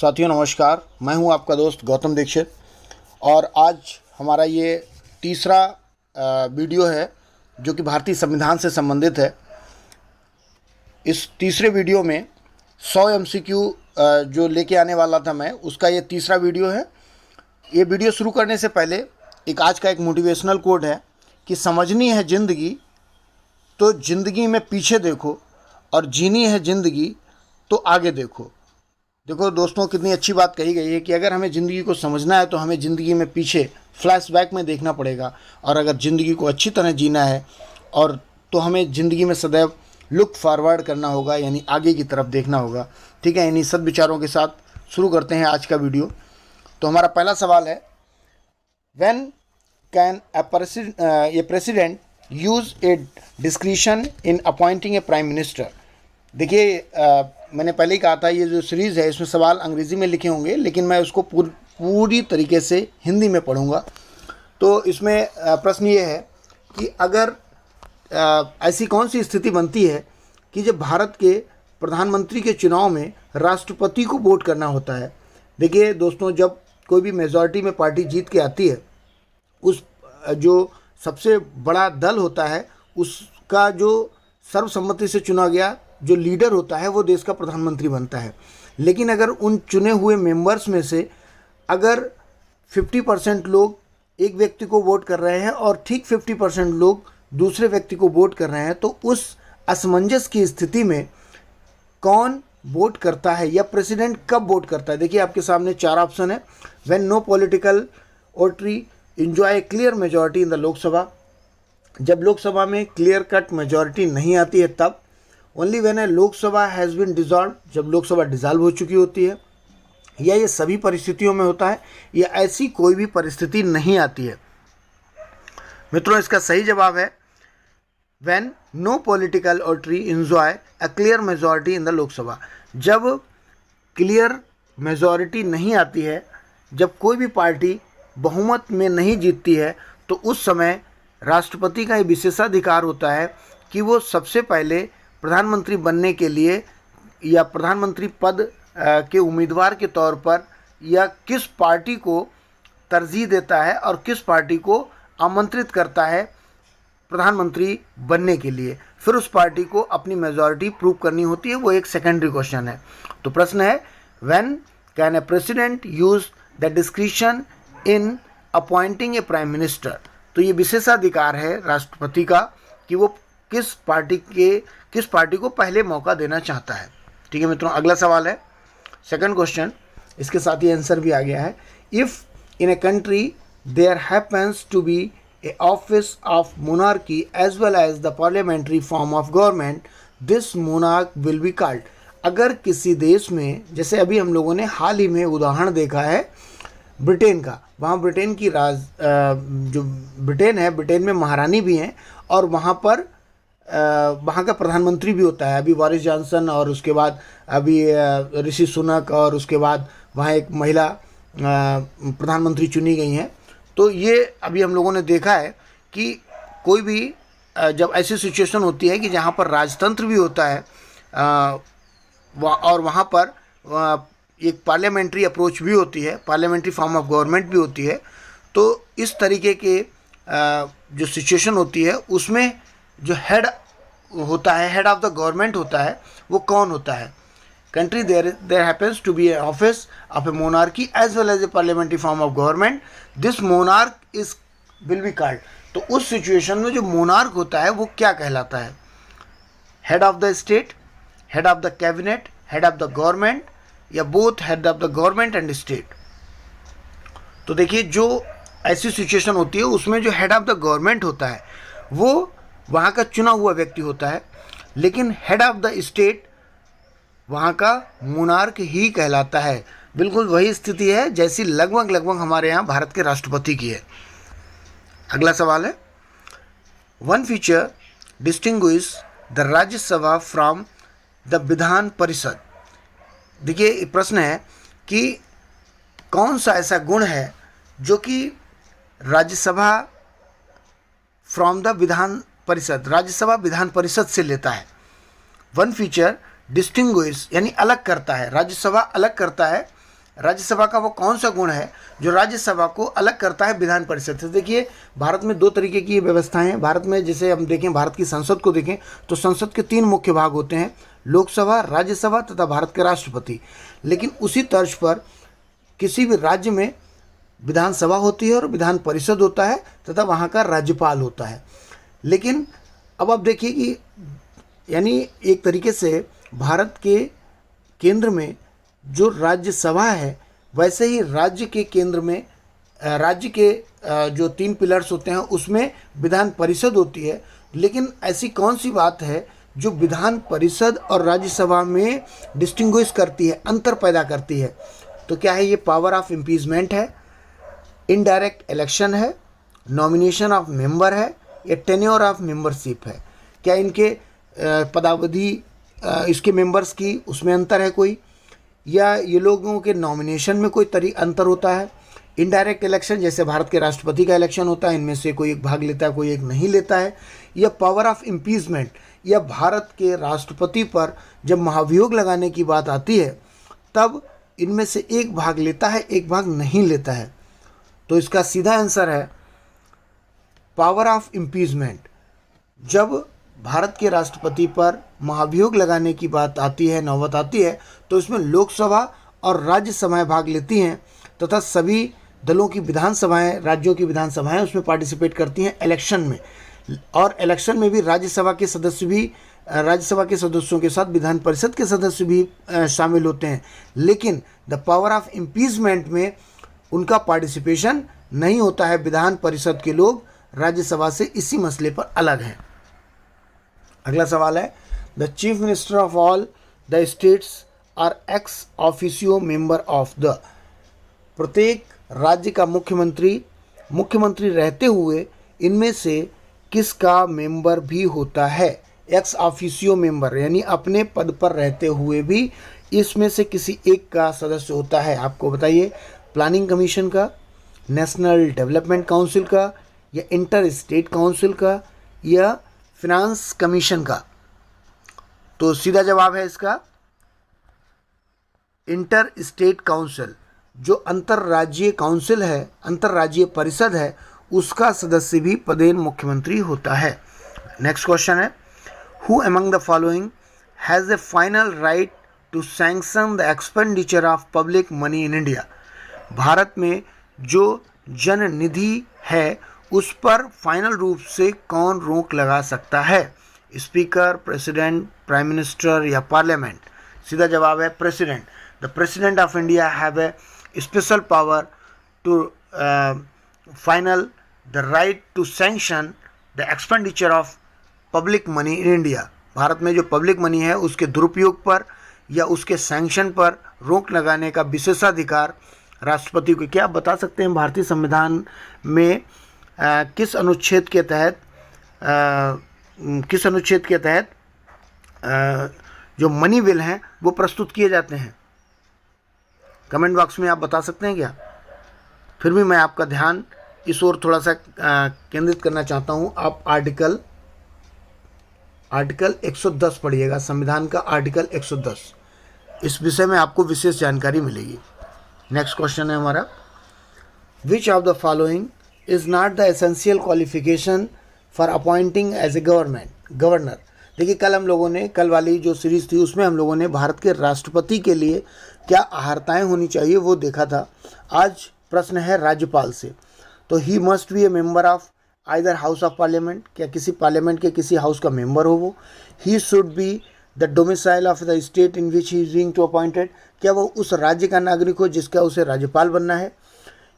साथियों नमस्कार, मैं हूं आपका दोस्त गौतम दीक्षित और आज हमारा ये तीसरा वीडियो है जो कि भारतीय संविधान से संबंधित है। इस तीसरे वीडियो में 100 MCQ जो लेके आने वाला था मैं, उसका ये तीसरा वीडियो है। ये वीडियो शुरू करने से पहले आज का एक मोटिवेशनल कोट है कि समझनी है ज़िंदगी तो ज़िंदगी में पीछे देखो और जीनी है ज़िंदगी तो आगे देखो। देखो दोस्तों, कितनी अच्छी बात कही गई है कि अगर हमें ज़िंदगी को समझना है तो हमें ज़िंदगी में पीछे फ्लैशबैक में देखना पड़ेगा, और अगर ज़िंदगी को अच्छी तरह जीना है और तो हमें ज़िंदगी में सदैव लुक फॉरवर्ड करना होगा, यानी आगे की तरफ देखना होगा। ठीक है, इन्हीं सब विचारों के साथ शुरू करते हैं आज का वीडियो। तो हमारा पहला सवाल है, when can a president use A discretion in appointing A prime minister. देखिए, मैंने पहले ही कहा था ये जो सीरीज़ है इसमें सवाल अंग्रेज़ी में लिखे होंगे, लेकिन मैं उसको पूरी तरीके से हिंदी में पढ़ूंगा। तो इसमें प्रश्न ये है कि अगर ऐसी कौन सी स्थिति बनती है कि जब भारत के प्रधानमंत्री के चुनाव में राष्ट्रपति को वोट करना होता है। देखिए दोस्तों, जब कोई भी मेजॉरिटी में पार्टी जीत के आती है, उस जो सबसे बड़ा दल होता है उसका जो सर्वसम्मति से चुना गया जो लीडर होता है वो देश का प्रधानमंत्री बनता है। लेकिन अगर उन चुने हुए मेंबर्स में से अगर 50% लोग एक व्यक्ति को वोट कर रहे हैं और ठीक 50% लोग दूसरे व्यक्ति को वोट कर रहे हैं, तो उस असमंजस की स्थिति में कौन वोट करता है या प्रेसिडेंट कब वोट करता है। देखिए, आपके सामने 4 ऑप्शन है। व्हेन नो पॉलिटिकल ओटरी enjoy clear majority in the Lok Sabha, जब लोकसभा में क्लियर कट मेजॉरिटी नहीं आती है तब। Only when a Lok Sabha has been dissolve, जब लोकसभा डिजॉल्व हो चुकी होती है, या ये सभी परिस्थितियों में होता है, या ऐसी कोई भी परिस्थिति नहीं आती है। मित्रों, इसका सही जवाब है व्हेन नो पॉलिटिकल ओटरी enjoy a clear majority in the Lok Sabha. जब क्लियर मेजॉरिटी नहीं आती है, जब कोई भी पार्टी बहुमत में नहीं जीतती है, तो उस समय राष्ट्रपति का ये विशेषाधिकार होता है कि वो सबसे पहले प्रधानमंत्री बनने के लिए या प्रधानमंत्री पद के उम्मीदवार के तौर पर या किस पार्टी को तरजीह देता है और किस पार्टी को आमंत्रित करता है प्रधानमंत्री बनने के लिए। फिर उस पार्टी को अपनी मेजॉरिटी प्रूव करनी होती है, वो एक सेकेंडरी क्वेश्चन है। तो प्रश्न है, when can a president use the discretion in appointing A prime minister. तो ये विशेषाधिकार है राष्ट्रपति का कि वो किस पार्टी को पहले मौका देना चाहता है। ठीक है मित्रों, अगला सवाल है, सेकंड क्वेश्चन, इसके साथ ही आंसर भी आ गया है। If in a country there happens to be a office of monarchy as well as the parliamentary form of government, this monarch will be called. अगर किसी देश में, जैसे अभी हम लोगों ने हाल ही में उदाहरण देखा है ब्रिटेन का, वहाँ ब्रिटेन की जो ब्रिटेन है, ब्रिटेन में महारानी भी हैं और वहाँ पर वहाँ का प्रधानमंत्री भी होता है। अभी बोरिस जॉनसन और उसके बाद अभी ऋषि सुनक और उसके बाद वहाँ एक महिला प्रधानमंत्री चुनी गई हैं। तो ये अभी हम लोगों ने देखा है कि कोई भी जब ऐसी सिचुएशन होती है कि जहाँ पर राजतंत्र भी होता है और वहाँ पर एक पार्लियामेंट्री अप्रोच भी होती है, पार्लियामेंट्री फॉर्म ऑफ गवर्नमेंट भी होती है, तो इस तरीके के जो सिचुएशन होती है उसमें जो हेड होता है, हेड ऑफ द गवर्नमेंट होता है, वो कौन होता है। Country there happens to be a office of a monarchy as well as a parliamentary form of government, this monarch is will be called. तो उस सिचुएशन में जो मोनार्क होता है वो क्या कहलाता है, head of the state, head of the cabinet, head of the government, या both head of the government and state. तो देखिए, जो ऐसी सिचुएशन होती है उसमें जो हेड ऑफ द गवर्नमेंट होता है वो वहाँ का चुना हुआ व्यक्ति होता है, लेकिन हेड ऑफ द स्टेट वहाँ का मोनार्क ही कहलाता है। बिल्कुल वही स्थिति है जैसी लगभग हमारे यहाँ भारत के राष्ट्रपति की है। अगला सवाल है, one feature distinguish the Rajya Sabha from the Vidhan Parishad. देखिए, प्रश्न है कि कौन सा ऐसा गुण है जो कि राज्यसभा फ्रॉम द विधान परिषद, राज्यसभा विधान परिषद से लेता है। वन फीचर डिस्टिंग्विश यानी अलग करता है, राज्यसभा अलग करता है राज्यसभा का वो कौन सा गुण है जो राज्यसभा को अलग करता है विधान परिषद से। देखिए भारत में दो तरीके की व्यवस्थाएं हैं। भारत में जैसे हम देखें, भारत की संसद को देखें तो संसद के 3 मुख्य भाग होते हैं, लोकसभा, राज्यसभा तथा भारत के राष्ट्रपति। लेकिन उसी तर्ज पर किसी भी राज्य में विधानसभा होती है और विधान परिषद होता है तथा वहाँ का राज्यपाल होता है। लेकिन अब आप देखिए कि यानी एक तरीके से भारत के केंद्र में जो राज्यसभा है, वैसे ही राज्य के केंद्र में राज्य के जो 3 पिलर्स होते हैं उसमें विधान परिषद होती है। लेकिन ऐसी कौन सी बात है जो विधान परिषद और राज्यसभा में डिस्टिंग्विश करती है, अंतर पैदा करती है? तो क्या है ये? पावर ऑफ इम्पीचमेंट है, इनडायरेक्ट इलेक्शन है, नॉमिनेशन ऑफ मेंबर है, या टेन्योर ऑफ मेंबरशिप है? क्या इनके पदावधि इसके मेंबर्स की उसमें अंतर है कोई, या ये लोगों के नॉमिनेशन में कोई अंतर होता है? इनडायरेक्ट इलेक्शन जैसे भारत के राष्ट्रपति का इलेक्शन होता है, इनमें से कोई एक भाग लेता है, कोई एक नहीं लेता है। या पावर ऑफ इम्पीचमेंट, या भारत के राष्ट्रपति पर जब महाभियोग लगाने की बात आती है तब इनमें से एक भाग लेता है, एक भाग नहीं लेता है। तो इसका सीधा आंसर है पावर ऑफ इम्पीचमेंट। जब भारत के राष्ट्रपति पर महाभियोग लगाने की बात आती है, नौबत आती है, तो इसमें लोकसभा और राज्यसभाएं भाग लेती हैं तथा सभी दलों की विधानसभाएं, राज्यों की विधानसभाएं उसमें पार्टिसिपेट करती हैं इलेक्शन में। और इलेक्शन में भी राज्यसभा के सदस्यों के साथ विधान परिषद के सदस्य भी शामिल होते हैं। लेकिन द पावर ऑफ इम्पीचमेंट में उनका पार्टिसिपेशन नहीं होता है। विधान परिषद के लोग राज्यसभा से इसी मसले पर अलग हैं। अगला सवाल है, the chief minister of all the states are ex officio member of the. प्रत्येक राज्य का मुख्यमंत्री रहते हुए इनमें से किसका मेंबर भी होता है? एक्स ऑफिशियो मेंबर यानी अपने पद पर रहते हुए भी इसमें से किसी एक का सदस्य होता है। आपको बताइए, प्लानिंग कमीशन का, नेशनल डेवलपमेंट काउंसिल का, या इंटर स्टेट काउंसिल का, या फिनांस कमीशन का? तो सीधा जवाब है इसका इंटर स्टेट काउंसिल। जो अंतर्राज्यीय काउंसिल है, अंतर्राज्यीय परिषद है, उसका सदस्य भी पदेन मुख्यमंत्री होता है। नेक्स्ट क्वेश्चन है, who among the following has the final right to sanction the expenditure of public money in India? भारत में जो जन निधि है उस पर फाइनल रूप से कौन रोक लगा सकता है? स्पीकर, प्रेसिडेंट, प्राइम मिनिस्टर या पार्लियामेंट? सीधा जवाब है president. The president of India have a special power to final the right to sanction the expenditure of public money in India. भारत में जो पब्लिक मनी है उसके दुरुपयोग पर या उसके सैंक्शन पर रोक लगाने का विशेषाधिकार राष्ट्रपति को। क्या आप बता सकते हैं भारतीय संविधान में किस अनुच्छेद के तहत जो मनी बिल हैं वो प्रस्तुत किए जाते हैं? कमेंट बॉक्स में आप बता सकते हैं क्या? फिर भी मैं आपका ध्यान इस ओर थोड़ा सा केंद्रित करना चाहता हूँ। आप आर्टिकल 110 पढ़िएगा, संविधान का आर्टिकल 110। इस विषय में आपको विशेष जानकारी मिलेगी। नेक्स्ट क्वेश्चन है हमारा, which of the following is not the essential qualification for appointing as a governor? देखिए, कल वाली जो सीरीज़ थी उसमें हम लोगों ने भारत के राष्ट्रपति के लिए क्या अहर्ताएँ होनी चाहिए वो देखा था। आज प्रश्न है राज्यपाल से। तो he must be A member of either house of parliament, क्या किसी पार्लियामेंट के किसी हाउस का मेंबर हो वो? He should be the domicile of the state in which he is being to appointed, क्या वो उस राज्य का नागरिक हो जिसका उसे राज्यपाल बनना है?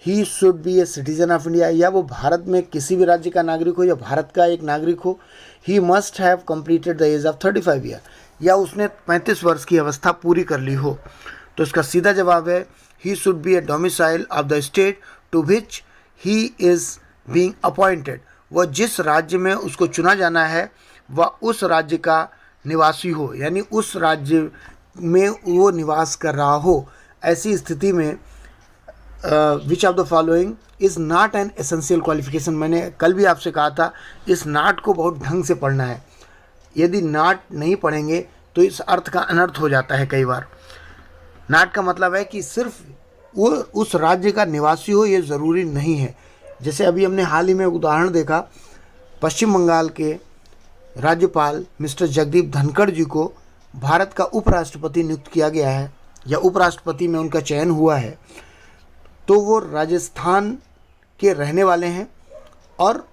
He should be a citizen of India, या वो भारत में किसी भी राज्य का नागरिक हो या भारत का एक नागरिक हो? He must have completed the age of 35 year, या उसने 35 वर्ष की अवस्था पूरी कर ली हो? तो इसका सीधा जवाब है he should be a domicile of the state to which he is being appointed. वह जिस राज्य में उसको चुना जाना है वह उस राज्य का निवासी हो, यानी उस राज्य में वो निवास कर रहा हो। ऐसी स्थिति में विच of the following is not an essential qualification. मैंने कल भी आपसे कहा था इस नॉट को बहुत ढंग से पढ़ना है। यदि नॉट नहीं पढ़ेंगे तो इस अर्थ का अनर्थ हो जाता है कई बार। नॉट का मतलब है कि सिर्फ वो उस राज्य का निवासी हो ये ज़रूरी नहीं है। जैसे अभी हमने हाल ही में उदाहरण देखा, पश्चिम बंगाल के राज्यपाल मिस्टर जगदीप धनखड़ जी को भारत का उपराष्ट्रपति नियुक्त किया गया है या उपराष्ट्रपति में उनका चयन हुआ है, तो वो राजस्थान के रहने वाले हैं और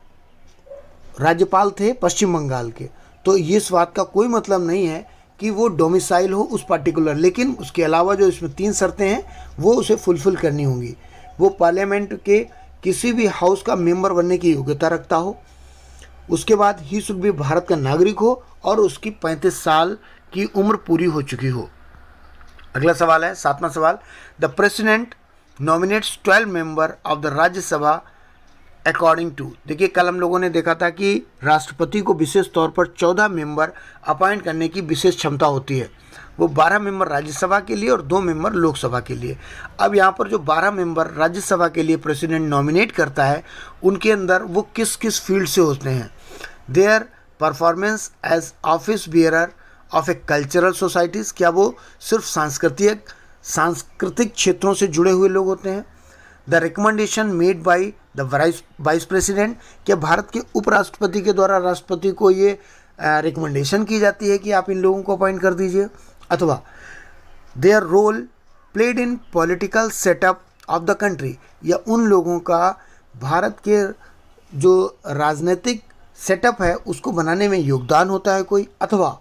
राज्यपाल थे पश्चिम बंगाल के। तो ये इस बात का कोई मतलब नहीं है कि वो डोमिसाइल हो उस पार्टिकुलर, लेकिन उसके अलावा जो इसमें 3 शर्तें हैं वो उसे फुलफ़िल करनी होंगी। वो पार्लियामेंट के किसी भी हाउस का मेंबर बनने की योग्यता रखता हो, उसके बाद ही शुड भी भारत का नागरिक हो और उसकी 35 साल की उम्र पूरी हो चुकी हो। अगला सवाल है 7वां सवाल, the president nominates 12 member of the Rajya Sabha according to. देखिए, कल हम लोगों ने देखा था कि राष्ट्रपति को विशेष तौर पर 14 मेंबर अपॉइंट करने की विशेष क्षमता होती है। वो 12 मेंबर राज्यसभा के लिए और 2 मेंबर लोकसभा के लिए। अब यहाँ पर जो 12 मेंबर राज्यसभा के लिए प्रेसिडेंट नॉमिनेट करता है, उनके अंदर वो किस किस फील्ड से होते हैं। Their performance as office bearer of a cultural societies, क्या वो सिर्फ सांस्कृतिक क्षेत्रों से जुड़े हुए लोग होते हैं। The recommendation made by the vice president, क्या भारत के उपराष्ट्रपति के द्वारा राष्ट्रपति को ये रिकमेंडेशन की जाती है कि आप इन लोगों को अपॉइंट कर दीजिए। अथवा their role played in political setup of the country, या उन लोगों का भारत के जो राजनीतिक सेटअप है उसको बनाने में योगदान होता है कोई। अथवा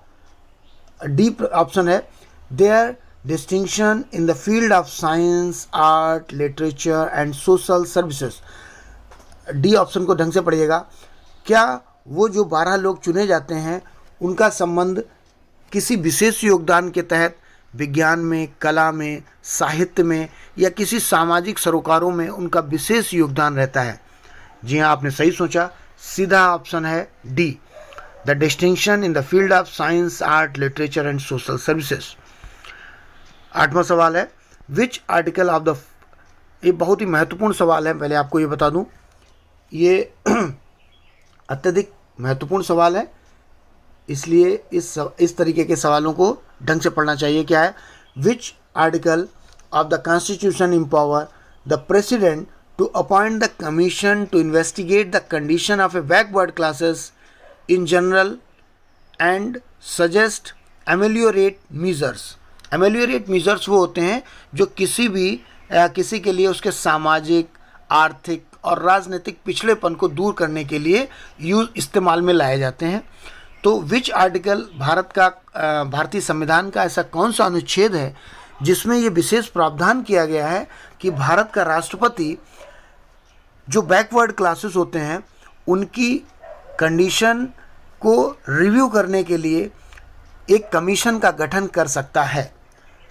डी ऑप्शन है, their distinction in the field of science, art, literature and social services. D option को ढंग से पढ़िएगा, क्या वो जो 12 लोग चुने जाते हैं उनका संबंध किसी विशेष योगदान के तहत विज्ञान में, कला में, साहित्य में या किसी सामाजिक सरोकारों में उनका विशेष योगदान रहता है। जी हाँ, आपने सही सोचा, सीधा ऑप्शन है D, the distinction in the field of science, art, literature and social services. 8वां सवाल है, विच आर्टिकल ऑफ द, ये बहुत ही महत्वपूर्ण सवाल है, पहले आपको ये बता दूं, ये अत्यधिक महत्वपूर्ण सवाल है, इसलिए इस तरीके के सवालों को ढंग से पढ़ना चाहिए। क्या है, which article of the constitution empower the president to appoint the commission to investigate the condition of a backward classes in general and suggest ameliorate measures. Ameliorate measures वो होते हैं जो किसी के लिए उसके सामाजिक, आर्थिक और राजनीतिक पिछड़ेपन को दूर करने के लिए इस्तेमाल में लाए जाते हैं। तो विच आर्टिकल भारतीय संविधान का ऐसा कौन सा अनुच्छेद है जिसमें ये विशेष प्रावधान किया गया है कि भारत का राष्ट्रपति जो बैकवर्ड क्लासेस होते हैं उनकी कंडीशन को रिव्यू करने के लिए एक कमीशन का गठन कर सकता है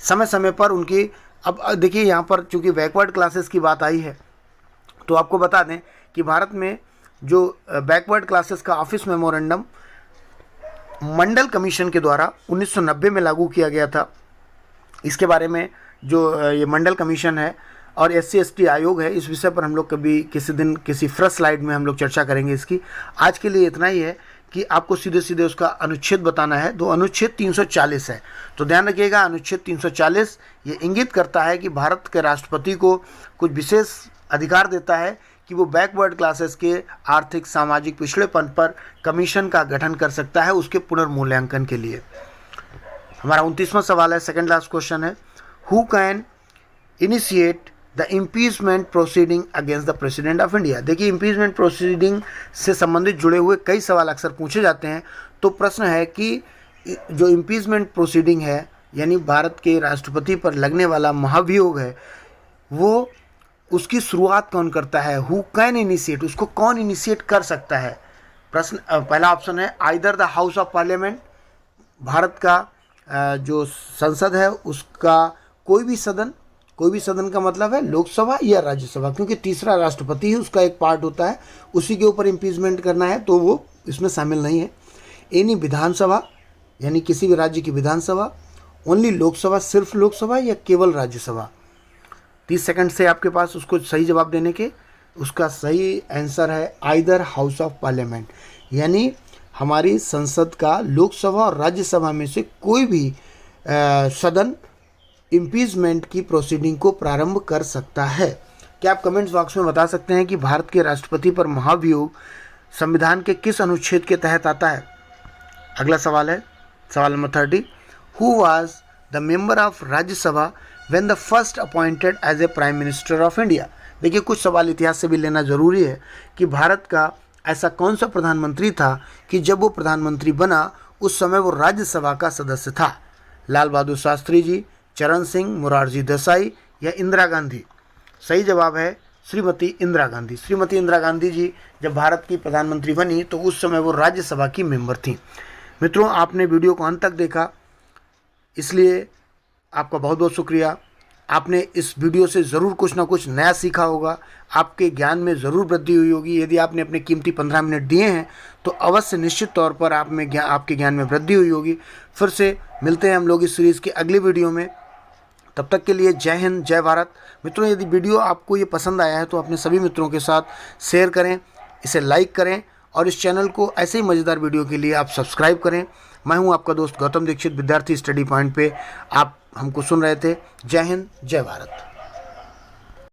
समय समय पर उनकी। अब देखिए, यहाँ पर चूंकि बैकवर्ड क्लासेस की बात आई है तो आपको बता दें कि भारत में जो बैकवर्ड क्लासेस का ऑफिस मेमोरेंडम मंडल कमीशन के द्वारा 1990 में लागू किया गया था। इसके बारे में जो ये मंडल कमीशन है और SC/ST आयोग है, इस विषय पर हम लोग कभी किसी दिन किसी फर्स्ट स्लाइड में हम लोग चर्चा करेंगे इसकी। आज के लिए इतना ही है कि आपको सीधे सीधे उसका अनुच्छेद बताना है। तो अनुच्छेद 340 है, तो ध्यान रखिएगा, अनुच्छेद 340 ये इंगित करता है कि भारत के राष्ट्रपति को कुछ विशेष अधिकार देता है कि वो बैकवर्ड क्लासेस के आर्थिक सामाजिक पिछड़ेपन पर कमीशन का गठन कर सकता है उसके पुनर्मूल्यांकन के लिए। हमारा 29वां सवाल है, सेकंड लास्ट क्वेश्चन है, who can initiate the impeachment proceeding against the president of India. देखिए, इम्पीचमेंट प्रोसीडिंग से संबंधित जुड़े हुए कई सवाल अक्सर पूछे जाते हैं। तो प्रश्न है कि जो इम्पीचमेंट प्रोसीडिंग है यानी भारत के राष्ट्रपति पर लगने वाला महाभियोग है, वो उसकी शुरुआत कौन करता है। हु कैन इनिशिएट, उसको कौन इनिशिएट कर सकता है। प्रश्न पहला ऑप्शन है either the house of parliament, Bharat का जो संसद है उसका कोई भी सदन का मतलब है लोकसभा या राज्यसभा, क्योंकि तीसरा राष्ट्रपति ही उसका एक पार्ट होता है, उसी के ऊपर इम्पीचमेंट करना है तो वो इसमें शामिल नहीं है। एनी विधानसभा यानी किसी भी राज्य की विधानसभा, ओनली लोकसभा सिर्फ लोकसभा या केवल राज्यसभा। 30 सेकंड से आपके पास उसको सही जवाब देने के। उसका सही आंसर है आइदर हाउस ऑफ पार्लियामेंट, यानी हमारी संसद का लोकसभा और राज्यसभा में से कोई भी सदन इम्पीचमेंट की प्रोसीडिंग को प्रारंभ कर सकता है? क्या आप कमेंट्स बॉक्स में बता सकते हैं कि भारत के राष्ट्रपति पर महाभियोग संविधान के किस अनुच्छेद के तहत आता है? अगला सवाल है सवाल नंबर 30। Who was the member of Rajya Sabha when the first appointed as a prime minister of India? देखिए, कुछ सवाल इतिहास से भी लेना जरूरी है कि भारत का ऐसा कौन सा प्रधानमंत्री था कि जब वो प्रधानमंत्री बना उस समय वो राज्यसभा का सदस्य था? लाल बहादुर शास्त्री जी, चरण सिंह, मोरारजी देसाई या इंदिरा गांधी? सही जवाब है श्रीमती इंदिरा गांधी। श्रीमती इंदिरा गांधी जी जब भारत की प्रधानमंत्री बनी तो उस समय वो राज्यसभा की मेंबर थी। मित्रों, आपने वीडियो को अंत तक देखा, इसलिए आपका बहुत बहुत शुक्रिया। आपने इस वीडियो से ज़रूर कुछ ना कुछ नया सीखा होगा, आपके ज्ञान में ज़रूर वृद्धि हुई होगी। यदि आपने अपने कीमती 15 मिनट दिए हैं तो अवश्य निश्चित तौर पर आपके ज्ञान में वृद्धि हुई होगी। फिर से मिलते हैं हम लोग इस सीरीज़ की अगली वीडियो में। तब तक के लिए जय हिंद, जय भारत। मित्रों, यदि वीडियो आपको ये पसंद आया है तो अपने सभी मित्रों के साथ शेयर करें, इसे लाइक करें और इस चैनल को ऐसे ही मज़ेदार वीडियो के लिए आप सब्सक्राइब करें। मैं हूं आपका दोस्त गौतम दीक्षित, विद्यार्थी स्टडी पॉइंट पे आप हमको सुन रहे थे। जय हिंद, जय भारत।